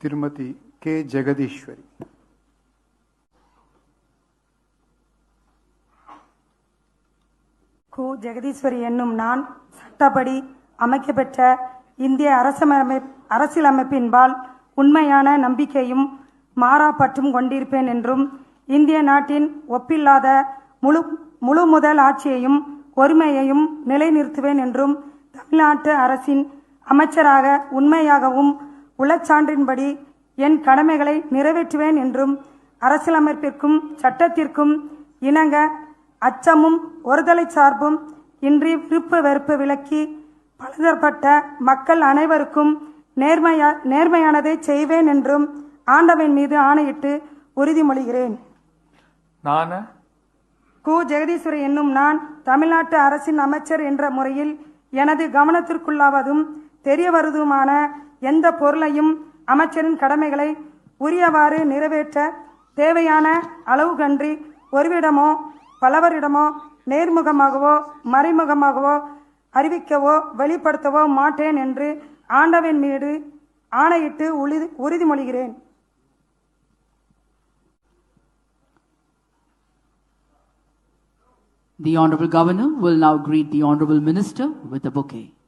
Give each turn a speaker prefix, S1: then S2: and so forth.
S1: திருமதி கே ஜெகதீஸ்வரி.
S2: கு ஜெகதீஸ்வரி என்னும் நான் சட்டப்படி அமைக்கப்பெற்ற இந்திய அரசியலமைப்பின்பால் உண்மையான நம்பிக்கையும் மாறாப்பற்றும் கொண்டிருப்பேன் என்றும் இந்திய நாட்டின் ஒப்பில்லாத முழு முதல் ஆட்சியையும் ஒருமையையும் நிலைநிறுத்துவேன் என்றும் தமிழ்நாட்டு அரசின் அமைச்சராக உண்மையாகவும் உளச்சான்றின்படி என் கடமைகளை நிறைவேற்றுவேன் என்றும் அரசியலமைப்பிற்கும் சட்டத்திற்கும் இணங்க அச்சமும் ஒருதலை சார்பும் இன்றி விருப்பு வெறுப்பு விலக்கி பலதரப்பட்ட மக்கள் அனைவருக்கும் நேர்மையானதை செய்வேன் என்றும் ஆண்டவன் மீது ஆணையிட்டு உறுதிமொழிகிறேன். கு ஜெகதீஸ்வரி என்னும் நான் தமிழ்நாட்டு அரசின் அமைச்சர் என்ற முறையில் எனது கவனத்திற்குள்ளாவதும் தெரியவருவதுமான எந்த பொருளையும் அமைச்சரின் கடமைகளை உரியவாறு நிறைவேற்ற தேவையான அளவு கன்றி ஒருவிடமோ பலவரிடமோ நேர்முகமாகவோ மறைமுகமாகவோ அறிவிக்கவோ வெளிப்படுத்தவோ மாட்டேன் என்று ஆண்டவன் மீது ஆணையிட்டு உறுதிமொழிகிறேன்.
S3: The Honorable Governor will now greet the Honorable Minister with a bouquet.